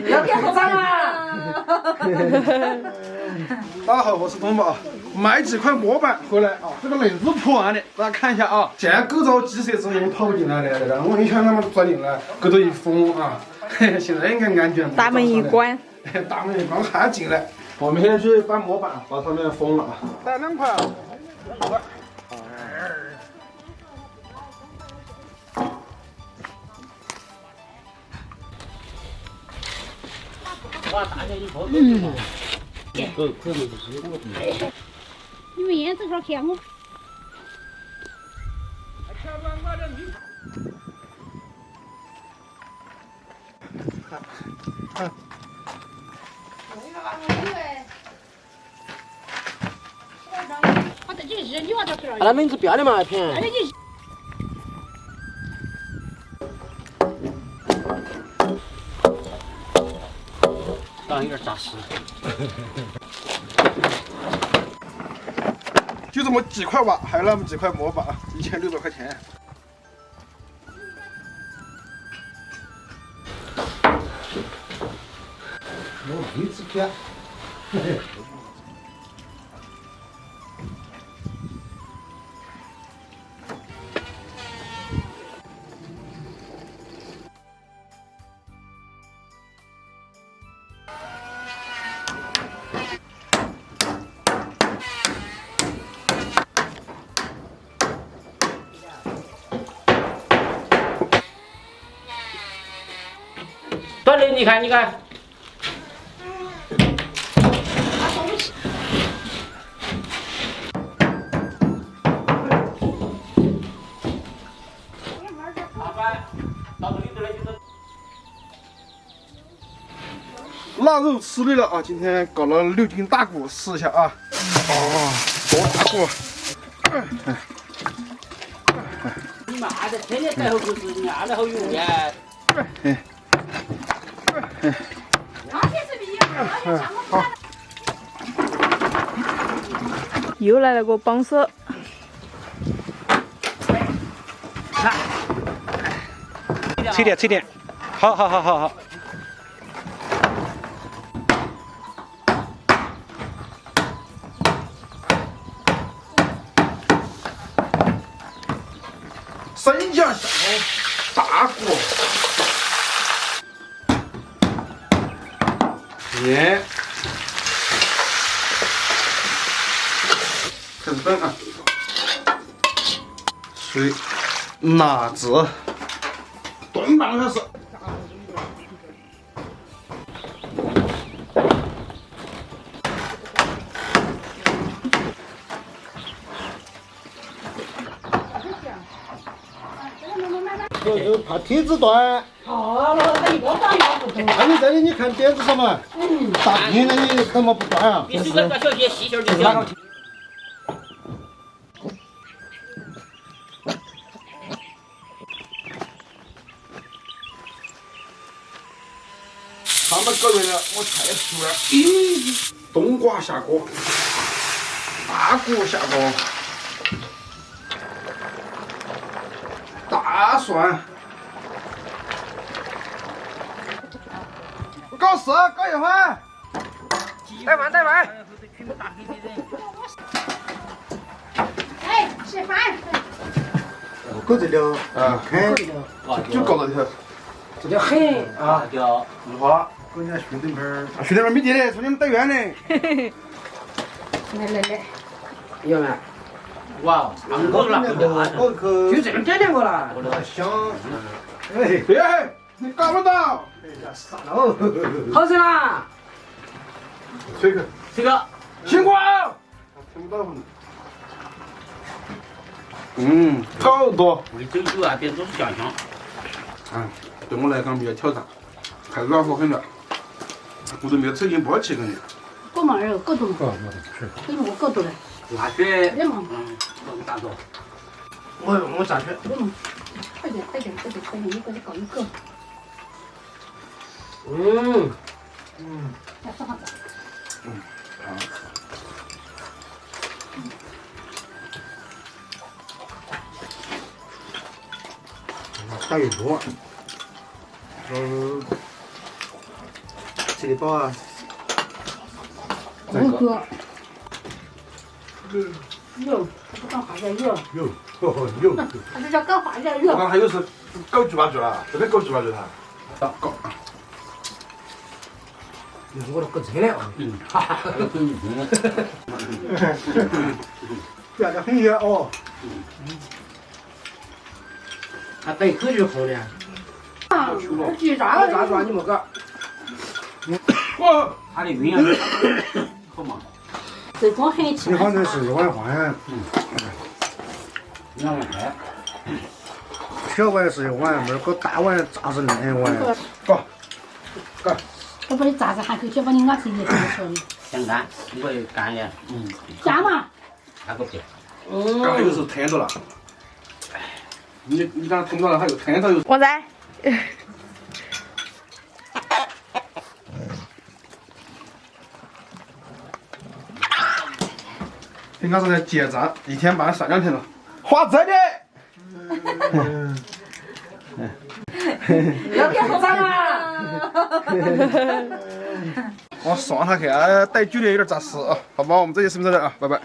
要变好长啊！大家好，我是东宝，买几块模板回来啊，这个轮子铺完了，大家看一下啊，这样构造机设置也跑不进来的，然后我很想他们钻进来，搁头一封啊，现在应该安全。大门一关，大门一关还要进来。我们现在去搬模板，把上面封了啊。带2块。你们颜色好看我。把那门子标的嘛，偏。当有点扎实。就这么几块瓦，还有那么几块模板，1600块钱。我没纸片。短的你看，你看。腊肉吃累了啊，今天搞了6斤大骨试一下啊。哦，多大骨！你妈的，天天带后不是你妈的好油呀！好。又来了个帮手。吹点，吹点，好好好好好。升降小大锅，盐，开始炖啊，水，辣子，炖半个小时。怕梯子断。好了，那一个大一个不那你这里你看点子上嘛，大片的你怎么不断啊？你是个小些细线就行。他们搞完了，我菜熟了。咦，冬瓜下锅，大骨下锅，大蒜。搞事，搞一会儿。带饭，带饭。哎，吃饭。我搞这条啊，很，就搞到这条。这条很啊，叫不好了，搞人家兄弟们儿，兄弟们没地的，兄弟们带远的。来，要没？哇，俺搞了，搞个就这么点个了。香，哎，对，你搞不到。傻了。好吃啦！吹口，这个辛苦啊！听不到。好多。没走久啊，别总是香香。对我来讲比较挑战，还软和很了，骨头没有扯进包起感觉。搞嘛儿，搞多嘛，哎呦，我搞多了，辣血，别忙，大头。我下去。快点，一个就搞一个，来放好的。大油锅，吃得饱啊。五个，有，不干啥的有。有。他这叫干花叫我肉。看还有是搞猪八猪了，这边搞猪八猪它。搞。就是我都搞成了。哈哈。变得很热哦。他带口就好了。鸡爪炸出来你没个？哇！他的营养好嘛？这光很吃你。反正是1碗饭，2碗菜。小碗是1碗，那个大碗炸是2碗。搞。我把你炸子喊口去，把你俺自己做的。香干，我也干了。加嘛？加个别。刚才有时候摊着了。你刚听到了，他又摊着又。王仔，应该是在结账，1天半3、2天了。花真的。要干啥啊？我算他看，逮酒的有点扎实啊。好吧，我们这期视频到这啊，拜拜。